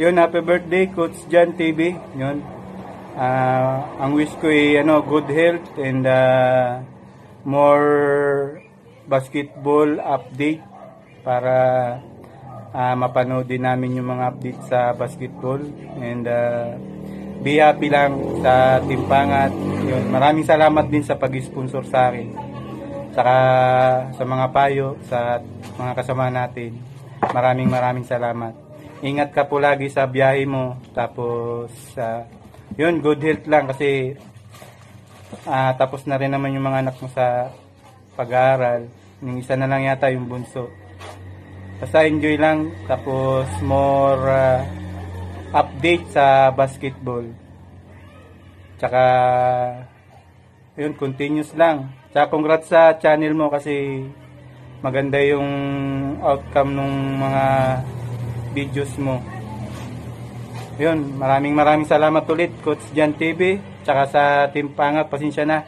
Yun, happy birthday, Coach Jan TV. Yun. Ang wish ko ay good health and more basketball update para mapanood din namin yung mga update sa basketball. And be happy lang sa Team Pangat. Yun. Maraming salamat din sa pag-sponsor sa akin. Saka sa mga payo, sa mga kasama natin. Maraming salamat. Ingat ka po lagi sa biyahe mo. Tapos, yun, good health lang kasi tapos na rin naman yung mga anak mo sa pag-aaral. Yung isa na lang yata yung bunso. Basta enjoy lang. Tapos, more update sa basketball. Tsaka, yun, continuous lang. Tsaka, congrats sa channel mo kasi maganda yung outcome ng mga videos mo. Yun, maraming salamat ulit, Coach Jan TV. Tsaka sa Team Pangat, pasensya na.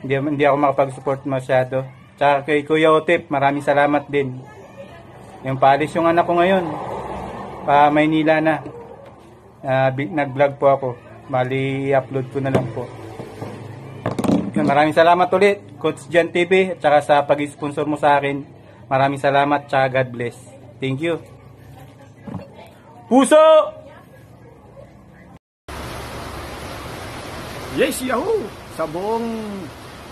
Hindi ako makapag-support masyado. Tsaka kay Kuya Otep, maraming salamat din. Yung paalis yung anak ko ngayon. Pa Maynila na. Nag-vlog po ako. Bali, i-upload ko na lang po. Yun, maraming salamat ulit, Coach Jan TV. Tsaka sa pag-sponsor mo sa akin. Maraming salamat, tsaka God bless. Thank you. Puso! Yes, yahoo! Sa buong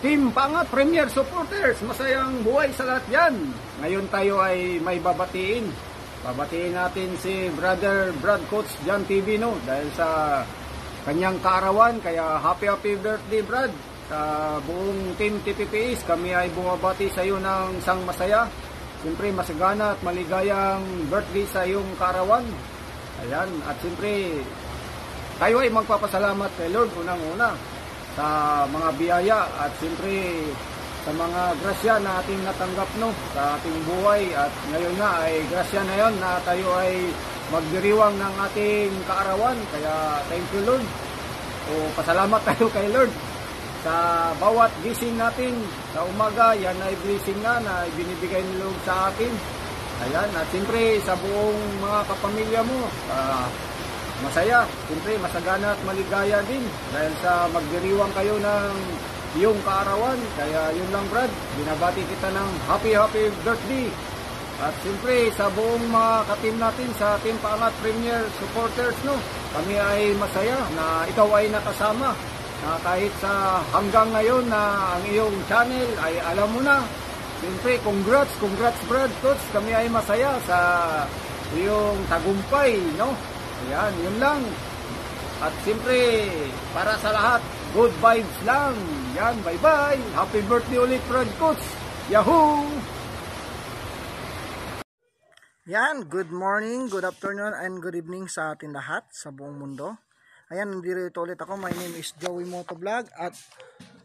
Team Pangat Premier Supporters, masayang buhay sa lahat yan. Ngayon tayo ay may babatiin. Babatiin natin si Brother Brad Coach Jan TV, no? Dahil sa kanyang kaarawan, kaya happy birthday, Brad. Sa buong Team TPPS, kami ay bumabati sa iyo ng isang masaya. Siyempre, masagana at maligayang birthday sa iyong kaarawan. Ayan, at siyempre, tayo ay magpapasalamat kay Lord unang-una sa mga biyaya at siyempre sa mga grasya na ating natanggap, no, sa ating buhay. At ngayon nga ay grasya na yon na tayo ay magdiriwang ng ating kaarawan. Kaya thank you, Lord. O pasalamat tayo kay Lord sa bawat gising natin sa umaga. Yan ay blessing na ibinibigay ni Lord sa atin. Ayan, at siyempre sa buong mga kapamilya mo, masaya, siyempre masagana at maligaya din dahil sa magdiriwang kayo ng iyong kaarawan. Kaya yun lang, Brad, binabati kita ng happy birthday. At siyempre sa buong mga ka-team natin sa Team Pangat Premier Supporters, no, kami ay masaya na ikaw ay nakasama, na kahit sa hanggang ngayon na ang iyong channel ay alam mo na. Siyempre, congrats Brad Coach. Kami ay masaya sa iyong tagumpay, no? Ayan, yun lang. At siyempre, para sa lahat, good vibes lang. Yan, bye-bye. Happy birthday ulit, Brad Coach. Yahoo! Yan, good morning, good afternoon, and good evening sa ating lahat sa buong mundo. Ayan, nandito ulit ako. My name is Joey Motovlog at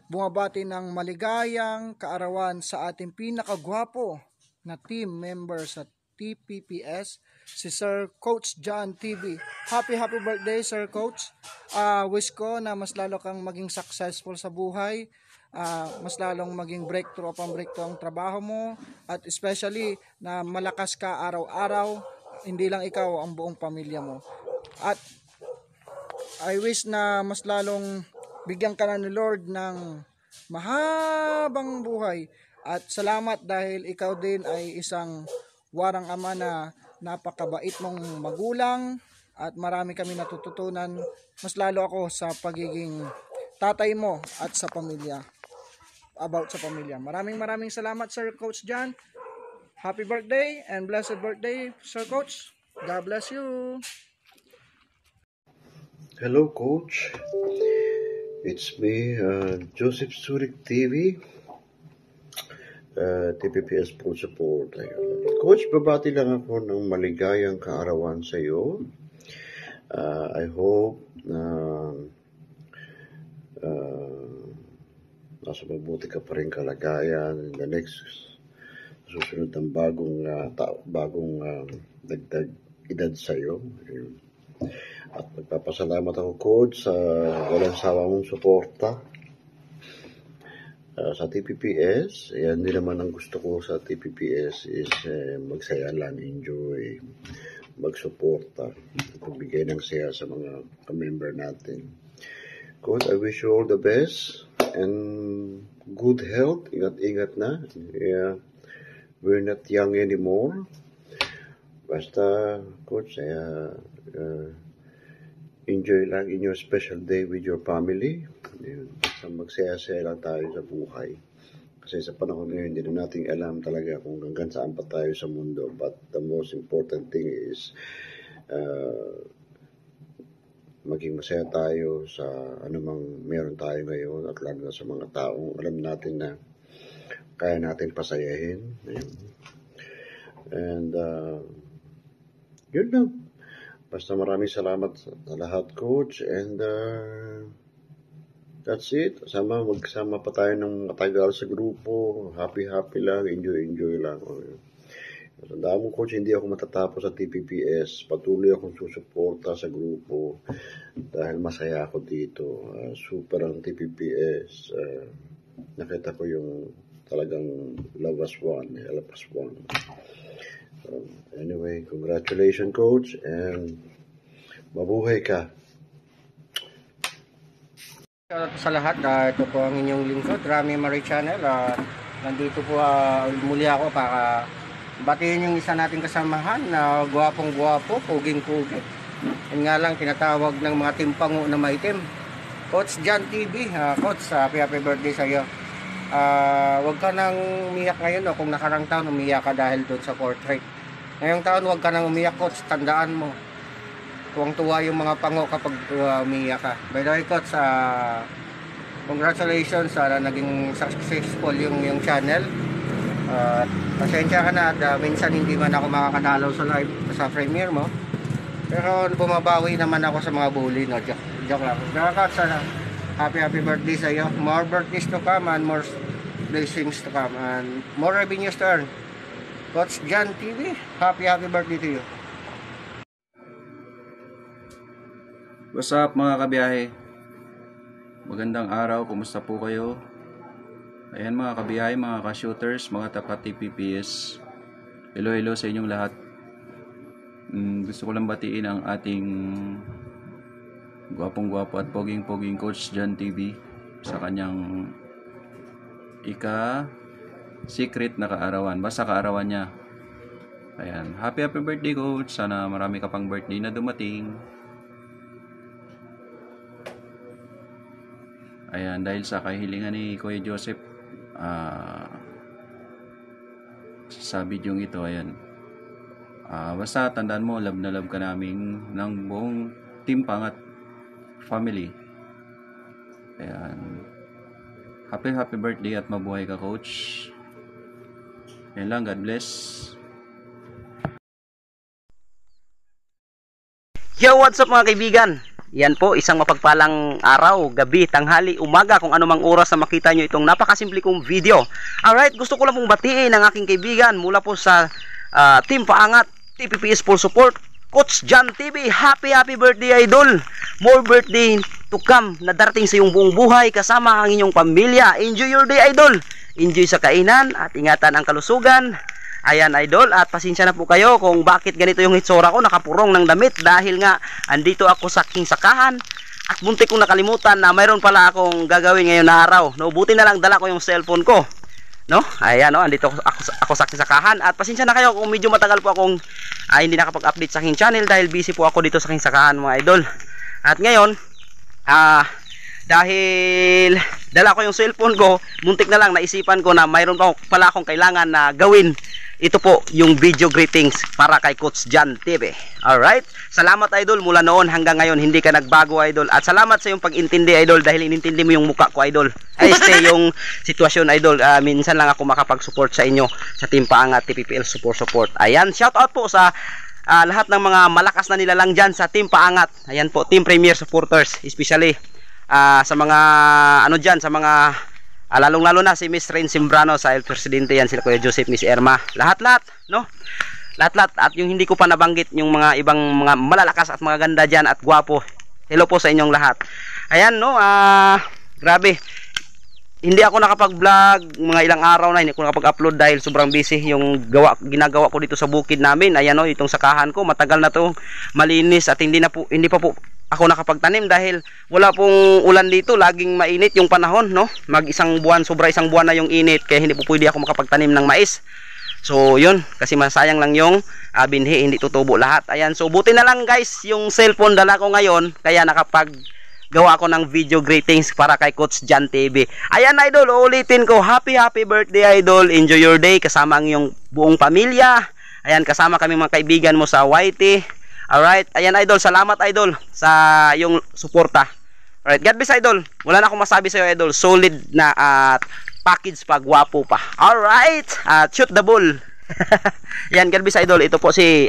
bumabati ng maligayang kaarawan sa ating pinakagwapo na team member sa TPPS, si Sir Coach Jan TV. Happy birthday, Sir Coach. Wish ko na mas lalo kang maging successful sa buhay, mas lalong maging breakthrough upon breakthrough ang trabaho mo, at especially na malakas ka araw-araw, hindi lang ikaw, ang buong pamilya mo. At I wish na mas lalong bigyan ka na ni Lord ng mahabang buhay. At salamat dahil ikaw din ay isang warang ama na napakabait mong magulang. At marami kami natututunan, mas lalo ako sa pagiging tatay mo at sa pamilya. About sa pamilya. Maraming salamat, Sir Coach Jan. Happy birthday and blessed birthday, Sir Coach. God bless you. Hello, Coach. It's me, Joseph Surik TV, TPPS Pro Support. Coach, babati lang ako ng maligayang kaarawan sa iyo. I hope na nasa mabuti ka pa rin kalagayan in the next susunod ng bagong dagdag edad sa iyo. At magpapasalamat ako, Coach, sa walang sawa mong suporta sa TPPS. Yan din naman ang gusto ko sa TPPS is magsaya lang, enjoy. magsuporta, magbigay ng saya sa mga ka-member natin. Coach, I wish you all the best and good health. Ingat-ingat na. Yeah, we're not young anymore. Basta, Coach, enjoy lang in your special day with your family. Basta magsaya-saya lang tayo sa buhay. Kasi sa panahon ngayon, hindi na natin alam talaga kung hanggang saan pa tayo sa mundo. But the most important thing is maging masaya tayo sa anumang meron tayo ngayon at lalo na sa mga taong alam natin na kaya natin pasayahin. And yun lang. Basta maraming salamat sa lahat, Coach. And that's it. Magsama pa tayo ng matagal sa grupo. Happy lang. Enjoy lang. Tandaan mo, Coach, hindi ako matatapos sa TPPS. Patuloy akong susuporta sa grupo dahil masaya ako dito. Super ang TPPS. Nakita ko yung talagang love as one. Help as one. Anyway, congratulations, Coach, and mabuhay ka. Shoutout po sa lahat. Ito po ang inyong lingkod, Rami Marie Channel. Nandito po muli ako para batiin yung isa nating kasamahan na gwapong-gwapo, puging-pugi. Yun nga lang, tinatawag ng mga timpango na maitim. Coach John TV. Coach, happy birthday sa iyo. Huwag ka nang umiyak ngayon, kung nakarang taon umiyak ka dahil doon sa portrait. Ngayong taon huwag ka nang umiyak, Coach, tandaan mo, tuwang-tuwa yung mga pango kapag umiyak ka. By the way, Coach, congratulations, naging successful yung channel. Pasensya ka na at minsan hindi man ako makakadalaw sa live sa premiere mo, pero bumabawi naman ako sa mga bully, no? Joke lang. Kaya, Coach, happy birthday sa iyo. More birthdays to come and more blessings to come and more revenues to earn. Coach John TV, happy birthday to you. What's up mga kabiyahe? Magandang araw, kumusta po kayo? Ayan mga kabiyahe, mga ka-shooters, mga taga-TPPS. Hello sa inyong lahat. Gusto ko lang batiin ang ating gwapong-gwapo at poging-poging Coach John TV sa kanyang secret na kaarawan. Basta kaarawan niya. Ayan. Happy birthday, Coach. Sana marami ka pang birthday na dumating. Ayan. Dahil sa kahilingan ni Kuya Joseph, sa video ito, ayan. Basta tandaan mo, love na love ka namin ng buong Team Pangat family. Ayan. Happy birthday at mabuhay ka, Coach. Yan lang, God bless. Yo, what's up mga kaibigan? Yan po, isang mapagpalang araw, gabi, tanghali, umaga, kung anumang oras na makita nyo itong napakasimple kong video. Alright, gusto ko lang pong batiin ang aking kaibigan mula po sa Team Paangat, TPPS Full Support, Coach John TV. Happy birthday, idol. More birthday to come na darating sa iyong buong buhay kasama ang inyong pamilya. Enjoy your day, idol. Enjoy sa kainan at ingatan ang kalusugan. Ayan, idol, at pasensya na po kayo kung bakit ganito yung hitsura ko, nakapurong ng damit dahil nga andito ako sa aking sakahan at muntik kong nakalimutan na mayroon pala akong gagawin ngayon na araw. No, buti na lang dala ko yung cellphone ko. No? Ayan, no, andito ako sa aking sakahan at pasensya na kayo kung medyo matagal po akong hindi nakapag-update sa aking channel dahil busy po ako dito sa aking sakahan, mga idol. At ngayon, dahil dala ko yung cellphone ko, muntik na lang naisipan ko na mayroon pala akong kailangan na gawin. Ito po yung video greetings para kay Coach John TV. Alright? Salamat, idol, mula noon hanggang ngayon hindi ka nagbago, idol. At salamat sa yung pag-intindi, idol, dahil inintindi mo yung mukha ko, idol. Ay, yung sitwasyon, idol. Minsan lang ako makapag-support sa inyo sa Team Paangat TPPL support. Ayan, shout out po sa lahat ng mga malakas na nilalang dyan sa Team Paangat. Ayan po, Team Premier supporters, especially sa mga dyan, sa mga lalong-lalo na si Miss Rain Simbrano sa El Presidente, yan sila Kuya Joseph, Miss Erma, lahat-lahat, no? Lahat-lahat, at yung hindi ko pa nabanggit yung mga ibang mga malalakas at mga ganda dyan at gwapo. Hello po sa inyong lahat. Ayan, no, grabe. hindi ako nakapag-vlog mga ilang araw na, hindi ako nakapag-upload dahil sobrang busy yung ginagawa ko dito sa bukid namin. Ayan o, itong sakahan ko, matagal na to malinis at hindi pa po ako nakapagtanim dahil wala pong ulan dito, laging mainit yung panahon, no? Sobra isang buwan na yung init, kaya hindi po pwede ako makapagtanim ng mais. So yun, kasi masayang lang yung binhi, hindi tutubo lahat. Ayan, so buti na lang guys, yung cellphone dala ko ngayon, kaya gawa ko ng video greetings para kay Coach Jan TV. Ayan idol, uulitin ko, happy birthday idol, enjoy your day kasama ang iyong buong pamilya. Ayan, kasama kami mga kaibigan mo sa YT. Alright, ayan idol, salamat idol sa iyong suporta. Alright, God bless idol, wala na akong masabi sa iyo idol, solid na at package pa, gwapo pa. Alright, shoot the ball. Ayan, God bless idol, ito po si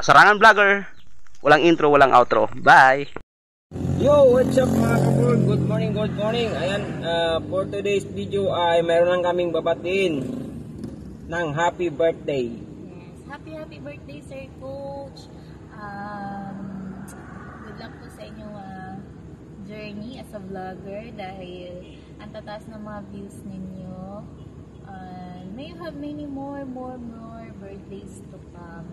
Sarangan Vlogger. Walang intro, walang outro. Bye! Yo, what's up mga kabord? Good morning, good morning. Ayan, for today's video ay meron lang kaming babatiin ng happy birthday. Yes, happy birthday Sir Coach. Good luck po sa inyong journey as a vlogger dahil ang tataas ng mga views ninyo. May you have many more birthdays to come.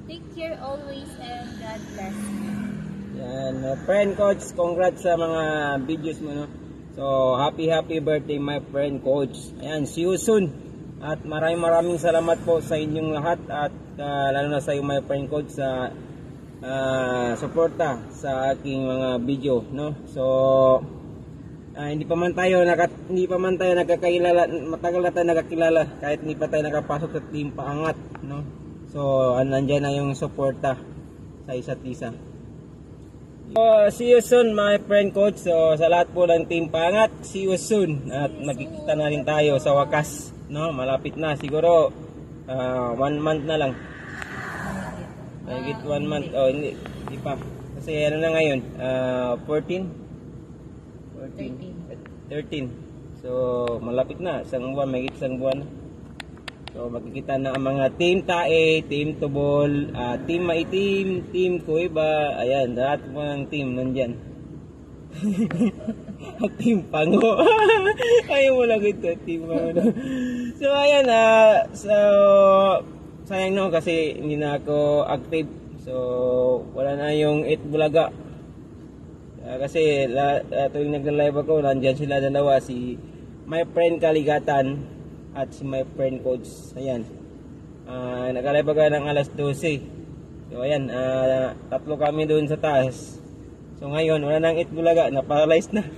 Take care always and God bless you. Yan, friend coach, congrats sa mga videos mo, no? So, happy birthday my friend coach. Ayan, see you soon. At maraming salamat po sa inyong lahat at lalo na sa iyo my friend coach sa suporta sa aking mga video, no? So, hindi pa man tayo nagkakilala, matagal na tayo nagkakilala kahit hindi pa tayo nakapasok sa Team Paangat, no? So, nandiyan na yung suporta sa isa't isa. See you soon my friend coach. So sa lahat po ng Team Paangat, see you soon. At magkikita na rin tayo sa wakas, no? Malapit na siguro 1 month na lang. Mahigit 1 month. Oh, hindi pa. Kasi ano na ngayon? 13. So malapit na, isang buwan, mahigit isang buwan na. So magkikita na ang mga Team Tae, Team Tubol, Team Maitim, Team Kuiba, ayan, lahat po ng team nandyan. Team Pango. Ayaw mo lang ito, Team Pango. So ayan, so sayang no kasi hindi na ako active. So wala na yung 8 Bulaga. Kasi tuwing nagla-live ako, nandyan sila dalawa, si my friend Kaligatan at si my friend coach. Ayan, nag-live ako ng alas 12. So ayan, tatlo kami doon sa taas. So ngayon wala nang 8 Bulaga, na-paralyzed na.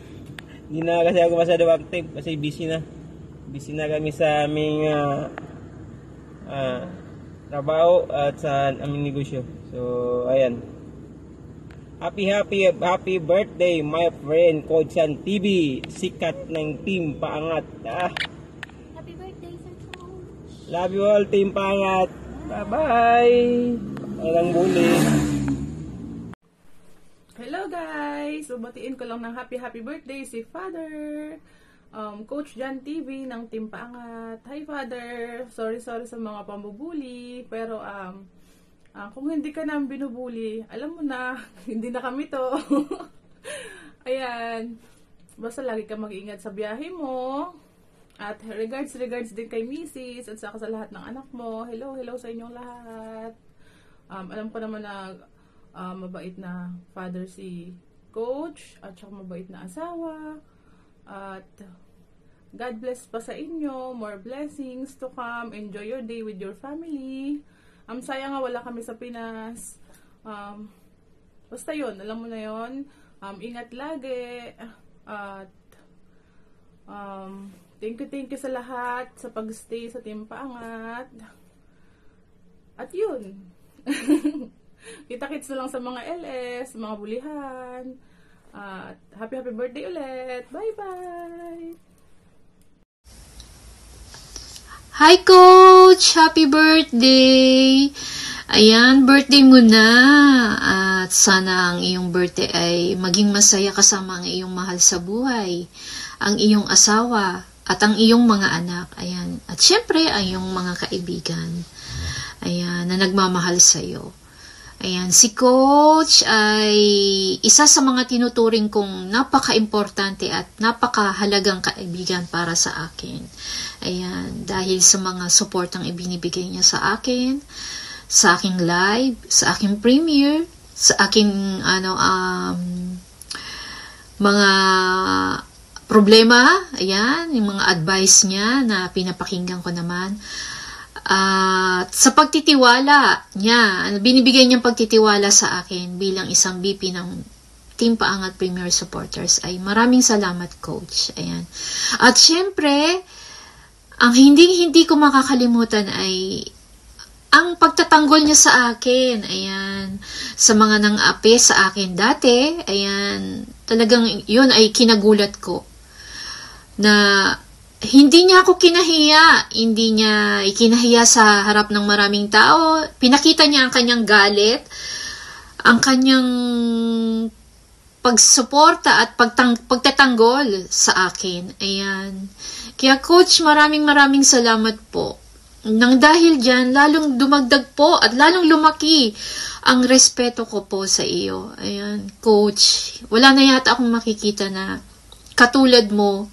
Hindi na kasi ako masyado active kasi busy na kami sa aming trabaho at sa aming negosyo. So ayan, happy birthday my friend Coach Jan TV, sikat ng Team Paangat. Love you all, Team Paangat. Bye-bye. Walang buli. Hello guys! So, batiin ko lang ng happy birthday si Father Coach Jan TV ng Team Paangat. Hi Father! Sorry sa mga pambubuli. Pero kung hindi ka na binubuli, alam mo na, hindi na kami to. Ayan. Basta lagi ka mag-iingat sa biyahe mo. At regards din kay Mrs. at saka sa lahat ng anak mo. Hello sa inyong lahat. Alam ko naman na mabait na father si Coach at saka mabait na asawa. At God bless pa sa inyo. More blessings to come. Enjoy your day with your family. Sayang nga wala kami sa Pinas. Basta yun, alam mo na yun. Ingat lagi. At thank you sa lahat sa pag-stay sa Team Paangat. At yun. Kita-kits na lang sa mga LS, mga bulihan. At happy birthday ulit. Bye-bye! Hi Coach! Happy birthday! Ayan, birthday mo na. At sana ang iyong birthday ay maging masaya kasama ang iyong mahal sa buhay, ang iyong asawa, at ang iyong mga anak. Ayan. At syempre, ang iyong mga kaibigan. Ayan, na nagmamahal sa iyo. Ayan, si Coach ay isa sa mga tinuturing kong napaka-importante at napakahalagang kaibigan para sa akin. Ayan, dahil sa mga support ang ibinibigay niya sa akin, sa aking live, sa aking premiere, sa aking mga problema, ayan, yung mga advice niya na pinapakinggan ko naman. At sa pagtitiwala niya, binibigay niyang pagtitiwala sa akin bilang isang VP ng Team Paangat Premier Supporters, ay maraming salamat, Coach. Ayan. At syempre, ang hindi ko makakalimutan ay ang pagtatanggol niya sa akin. Ayan. Sa mga nang-api sa akin dati, ayan, talagang yun ay kinagulat ko na hindi niya ako kinahiya, hindi niya ikinahiya sa harap ng maraming tao. Pinakita niya ang kanyang galit, ang kanyang pagsuporta at pagtatanggol sa akin. Ayan. Kaya Coach, maraming salamat po. Nang dahil dyan, lalong dumagdag po at lalong lumaki ang respeto ko po sa iyo. Ayan, Coach, wala na yata akong makikita na katulad mo.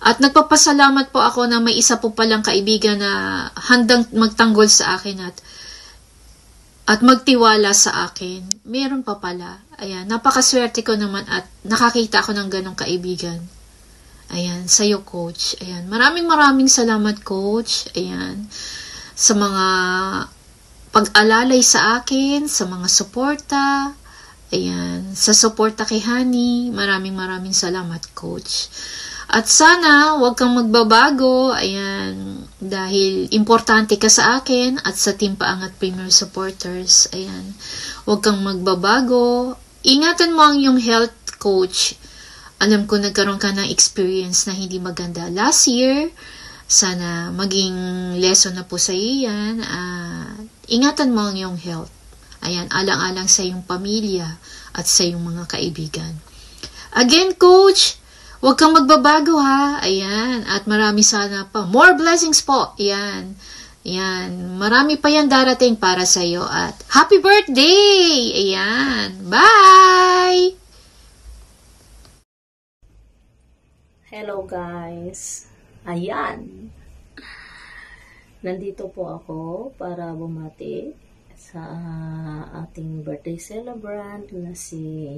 At nagpapasalamat po ako na may isa po palang kaibigan na handang magtanggol sa akin at magtiwala sa akin. Meron pa pala. Ayan, napakaswerte ko naman at nakakita ako ng ganong kaibigan. Ayan, sa'yo, Coach. Ayan, maraming salamat, Coach. Ayan, sa mga pag-alalay sa akin, sa mga suporta. Ayan, sa suporta kay Honey. Maraming salamat, Coach. At sana, huwag kang magbabago, ayan, dahil importante ka sa akin at sa Team Paangat Premier Supporters, ayan, huwag kang magbabago. Ingatan mo ang iyong health, Coach. Alam ko nagkaroon ka ng experience na hindi maganda last year. Sana maging lesson na po sa iyo yan. Ingatan mo ang iyong health. Ayan, alang-alang sa iyong pamilya at sa iyong mga kaibigan. Again, Coach, huwag kang magbabago ha. Ayan. At marami sana pa. More blessings po. Ayan. Ayan. Marami pa yan darating para sa iyo. At happy birthday! Ayan. Bye! Hello guys. Ayan. Nandito po ako para bumati sa ating birthday celebrant na si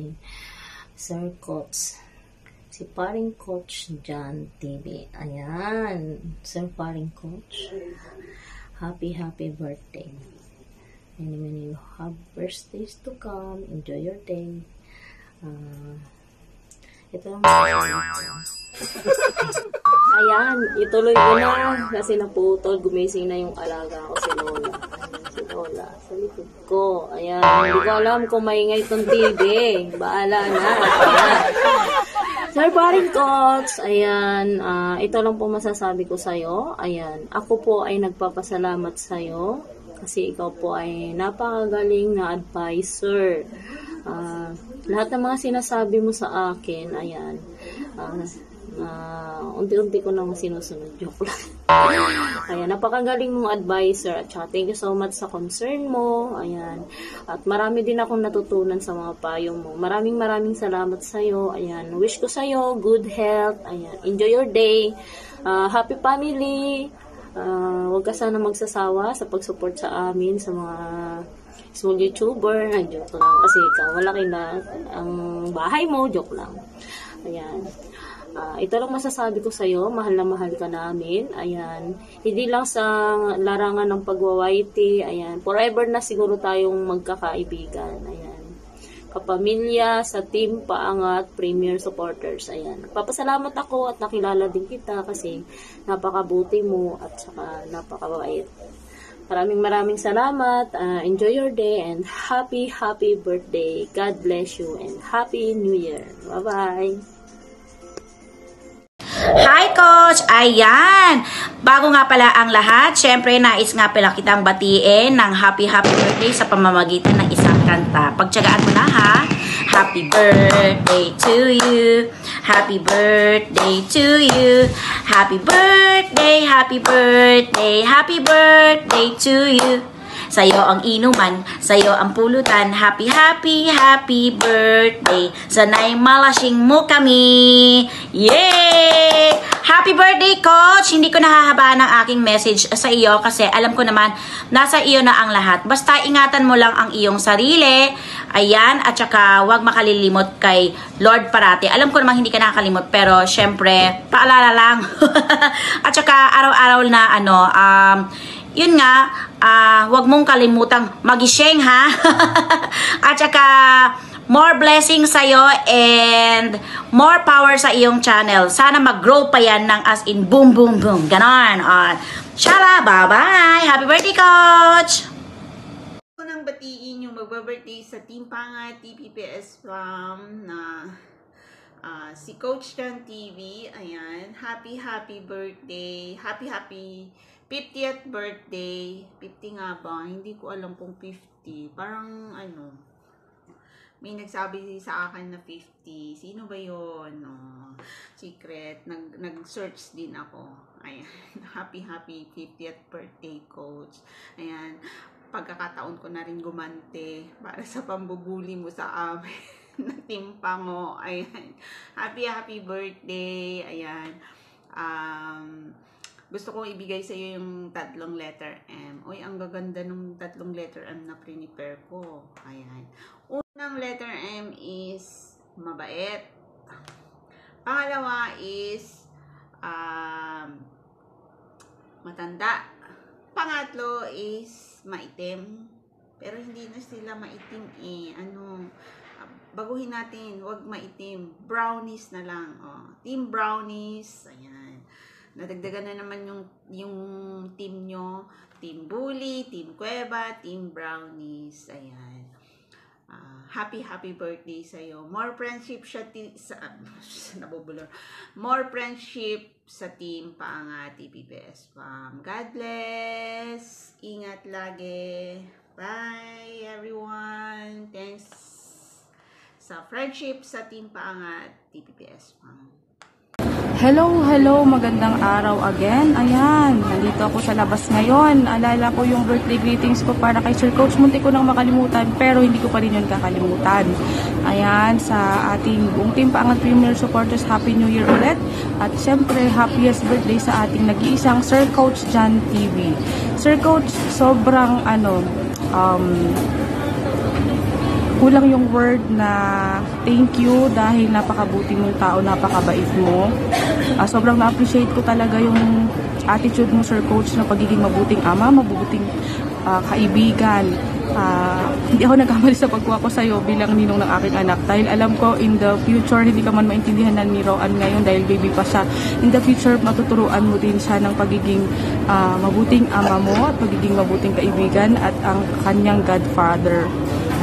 Sir Coach. Si Paring Coach John TV. Ayan. Sir Paring Coach. Happy birthday. And when you have birthdays to come, enjoy your day. Ito lang. Ayan. Ituloy ko na. Kasi naputol. Gumising na yung alaga ko si Lola. Si Lola. Sa likod ko. Ayan. Hindi ko alam kung maingay itong TV. Baala na. Sir Paring Coach, ayan, ito lang po masasabi ko sa'yo. Ayan, ako po ay nagpapasalamat sa'yo kasi ikaw po ay napakagaling na advisor. Lahat ng mga sinasabi mo sa akin, ayan, unti-unti ko nang sinusunod. Joke lang. Ayan, napakagaling mong advisor at saka thank you so much sa concern mo. Ayan, at marami din akong natutunan sa mga payo mo. Maraming salamat sa'yo. Ayan, wish ko sa'yo good health. Ayan, enjoy your day. Happy family. Huwag ka sana magsasawa sa pag-support sa amin sa mga small YouTuber. Joke lang kasi ikaw, malaki na ang bahay mo. Joke lang. Ayan. Ito lang masasabi ko sa'yo, mahal na mahal ka namin. Ayan, hindi lang sa larangan ng pagwawaiti. Ayan, forever na siguro tayong magkakaibigan. Ayan, kapamilya sa Team Paangat Premier Supporters. Ayan, nagpapasalamat ako at nakilala din kita kasi napakabuti mo at saka napakabait. Maraming salamat. Enjoy your day and happy birthday. God bless you and Happy New Year. Bye-bye. Hi Coach! Ayan! Bago nga pala ang lahat, syempre nais nga pala kitang batiin ng happy birthday sa pamamagitan ng isang kanta. Pagtsagaan mo na ha! Happy birthday to you! Happy birthday to you! Happy birthday! Happy birthday! Happy birthday to you! sa'yo ang inuman, sa'yo ang pulutan. Happy, happy, happy birthday. Sana'y malasing mo kami. Yay! Happy birthday, Coach! Hindi ko nahahabaan ang aking message sa iyo kasi alam ko naman, nasa iyo na ang lahat. Basta ingatan mo lang ang iyong sarili. Ayan, at saka huwag makalilimot kay Lord parati. Alam ko naman hindi ka nakakalimot, pero syempre, paalala lang. At saka araw-araw na yun nga, huwag mong kalimutang magising, ha? At saka more blessings sa'yo and more power sa iyong channel. Sana mag-grow pa yan ng as in boom, boom, boom. Ganon. Shala, bye-bye! Happy birthday, Coach! Gusto nang batiin yung magba-birthday sa Team Pangat TPPS Farm na si Coach Jan TV. Ayan. Happy birthday. Happy 50th birthday. 50 nga ba? Hindi ko alam kung 50. Parang may nagsabi sa akin na 50. Sino ba yun? Secret. Nag-search din ako. Ayan. Happy 50th birthday, Coach. Ayan. Pagkakataon ko na rin gumante para sa pambubuli mo sa amin na timpango. Ayan. Happy birthday. Ayan. Gusto kong ibigay sa iyo yung 3 letter M. Uy, ang gaganda ng 3 letter M na prepare ko. Ayan. Unang letter M is mabait. Pangalawa is matanda. Pangatlo is maitim. Pero hindi na sila maitim baguhin natin, wag maitim. Brownies na lang. Team Brownies. Ayan. Nadagdagan na naman yung team nyo. Team Bully, Team Cueva, Team Brownies. Ayan. Happy birthday sa'yo. More friendship More friendship sa Team Pangat TPPS Farm. God bless. Ingat lagi. Bye everyone. Thanks sa friendship sa Team Pangat TPPS Farm. Hello, magandang araw again. Ayan, nandito ako sa labas ngayon. Alala ko yung birthday greetings ko para kay Sir Coach. Munti ko nang makalimutan, pero hindi ko pa rin yun kakalimutan. Ayan, sa ating buong Team Pangat Premier Supporters, Happy New Year ulit. At syempre, happiest birthday sa ating nag-iisang Sir Coach Jan TV. Sir Coach, sobrang kulang yung word na thank you dahil napakabuti mong tao, napakabait mo. Sobrang na-appreciate ko talaga yung attitude mo, Sir Coach, na pagiging mabuting ama, mabuting kaibigan. Hindi ako nagkamali sa pagkuha ko sa'yo bilang ninong ng aking anak. Dahil alam ko, in the future, hindi ka man maintindihan na ni Roan ngayon dahil baby pa siya. In the future, matuturuan mo din siya ng pagiging mabuting ama mo at pagiging mabuting kaibigan at ang kanyang godfather.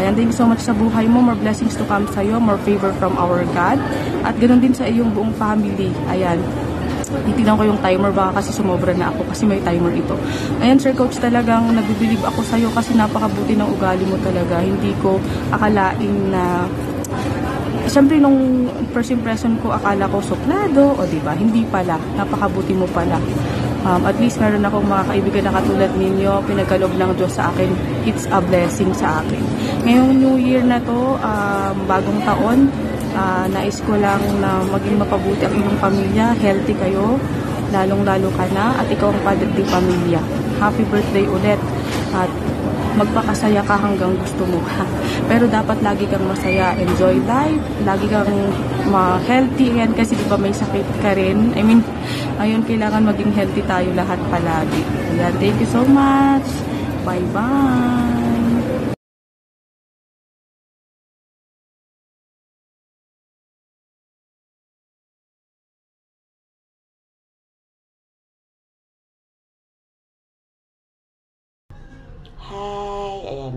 Ayan, thank you so much sa buhay mo. More blessings to come sa'yo. More favor from our God. At ganoon din sa iyong buong family. Ayan. Titignan ko yung timer. Baka kasi sumobra na ako kasi may timer ito. Ayan, Sir Coach, talagang nagbibilib ako sa'yo kasi napakabuti ng ugali mo talaga. Hindi ko akalain na... Siyempre, nung first impression ko, akala ko suplado. O diba? Hindi pala. Napakabuti mo pala. At least meron akong mga kaibigan na katulad ninyo, pinagkaloob ng Diyos sa akin. It's a blessing sa akin. Ngayong New Year na to, bagong taon, nais ko lang na maging mapabuti ang inyong pamilya, healthy kayo, lalong-lalo ka na, at ikaw ang padating pamilya. Happy birthday ulit. At magpakasaya ka hanggang gusto mo. Pero dapat lagi kang masaya, enjoy life, lagi kang healthy yan kasi di ba may sakit ka rin. I mean, ayun, kailangan maging healthy tayo lahat palagi. Ayan, thank you so much. Bye-bye. Hi! Ayan,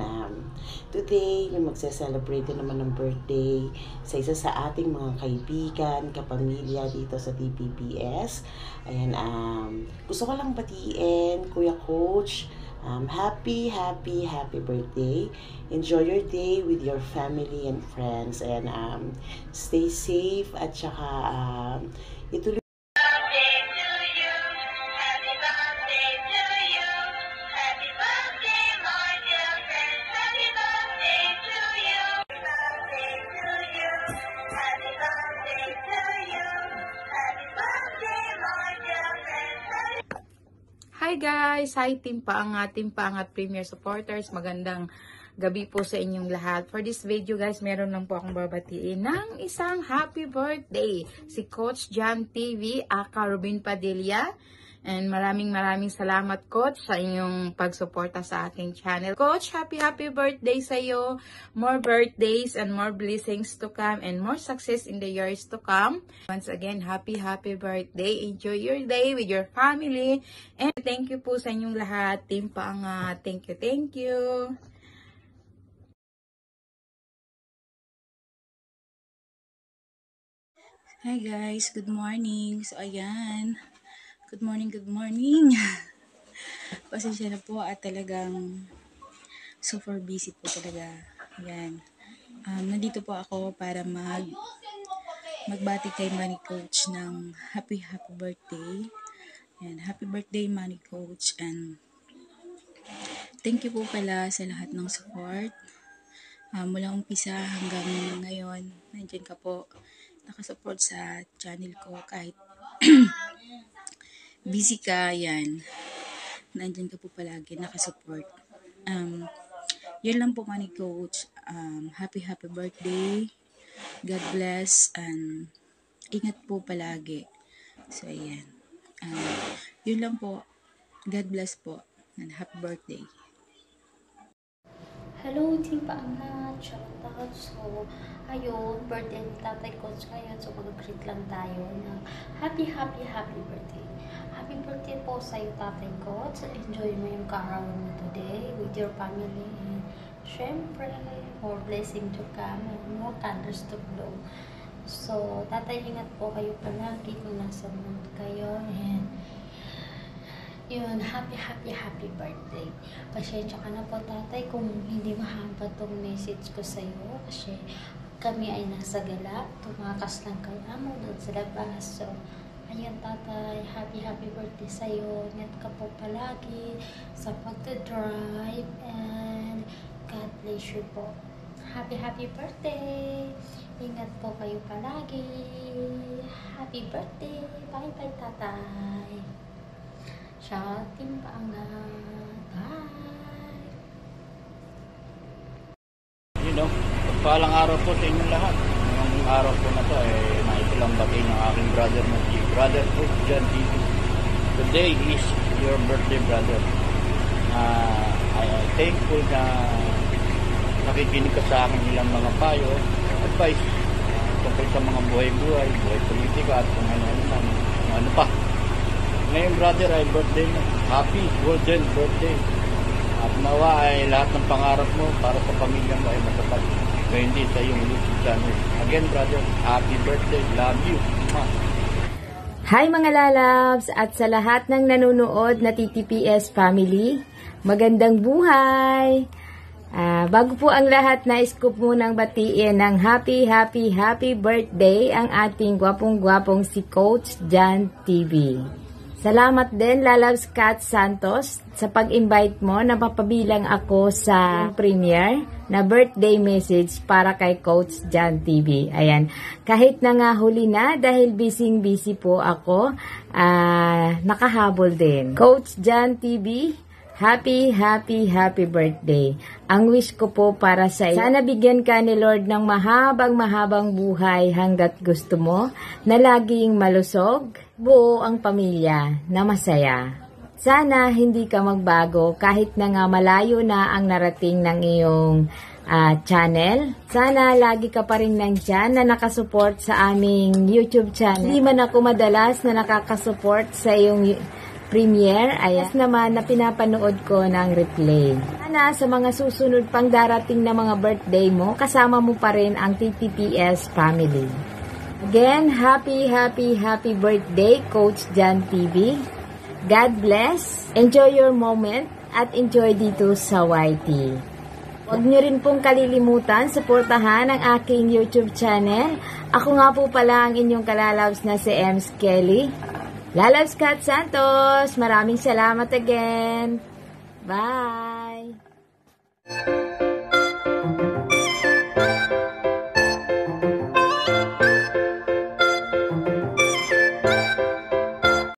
today, magse-celebrate naman ng birthday sa isa sa ating mga kaibigan, kapamilya dito sa TPPS. Ayan, gusto ko lang batiin, Kuya Coach, happy birthday. Enjoy your day with your family and friends. And stay safe at saka ituloy. Happy birthday to you. Happy birthday, my Hi guys! Hi Team Paangat Premier Supporters. Magandang gabi po sa inyong lahat. For this video guys, meron lang po akong babatiin ng isang happy birthday. Si Coach Jan TV, aka Robin Padilla. And maraming salamat Coach sa inyong pagsuporta sa aking channel. Coach, happy birthday sa iyo. More birthdays and more blessings to come and more success in the years to come. Once again, happy birthday. Enjoy your day with your family. And thank you po sa inyong lahat. Team Paangat. Thank you. Hi guys, good morning. So ayan. Good morning. Pasensya na po at talagang super busy po talaga. Ayan. Nandito po ako para magbati kay Manny Coach ng happy birthday. Ayan, happy birthday Manny Coach, and thank you po pala sa lahat ng support. Mula umpisa hanggang ngayon, nandiyan ka po nakasupport sa channel ko kahit busy ka, yan. Nandyan ka po palagi, nakasupport. Yun lang po Manny Coach. Happy birthday. God bless and ingat po palagi. So, ayan. Yun lang po. God bless po and happy birthday. Hello, Team Paangat. Shoutout. So, ayun, birthday ni Tatay Coach ngayon. So, mag-greet lang tayo ng happy birthday. Happy birthday po sa iyo, Tatay Coach. Enjoy mo yung kaarawan mo today with your family. And syempre, more blessing to come and more candles to blow. So, Tatay, ingat po kayo palagi kung nasa mundo kayo. And yun, happy birthday. Pasensya ka na po, Tatay, kung hindi mahaba tong message ko sa iyo kasi kami ay nasa gala. Tumakas lang kayo mo doon sa labas. So, ayan, Tatay, happy birthday sa iyo. Ingat ka po palagi sa pagdadrive and God bless you po. Happy birthday. Ingat po kayo palagi. Happy birthday. Bye, Tatay. Siya, Team Paangat. Bye! Pagpalang araw po sa inyong lahat. Ngayong araw po na to, naitilang bati ng aking brother na si Brother Coach Jan TV. Today is your birthday, brother. I am thankful na nakikinig ka sa akin ilang mga payo, advice tungkol sa mga buhay politika at kung ano pa. Ngayon, brother, ay birthday mo. Happy golden birthday. At nawa ay lahat ng pangarap mo para sa pamilya mo ay matupad. Ngayon din sa iyong YouTube channel. Again, brother, happy birthday. Love you. Hi mga lalabs at sa lahat ng nanonood na TTPS family, magandang buhay! Bago po ang lahat, nais ko munang batiin ng happy birthday ang ating gwapong-gwapong si Coach Jan TV. Salamat din, Lalabs Kat Santos, sa pag-invite mo na papabilang ako sa premiere na birthday message para kay Coach Jan TV. Ayan, kahit na nga huli na dahil busy po ako, nakahabol din. Coach Jan TV, happy birthday. Ang wish ko po para sa iyo, sana bigyan ka ni Lord ng mahabang buhay hanggat gusto mo, na laging malusog, buo ang pamilya na masaya. Sana hindi ka magbago kahit na nga malayo na ang narating ng iyong channel. Sana lagi ka pa rin nandyan na nakasupport sa aming YouTube channel. Hindi man ako madalas na nakakasupport sa iyong premiere, ayas naman na pinapanood ko ng replay. Sana sa mga susunod pang darating na mga birthday mo, kasama mo pa rin ang TTPS family. Again, happy birthday, Coach Jan TV. God bless. Enjoy your moment at enjoy dito sa YT. Huwag niyo rin pong kalilimutan, suportahan ang aking YouTube channel. Ako nga po pala ang inyong kalalabs na si Ems Kelly. Lalabs Kat Santos, maraming salamat again. Bye!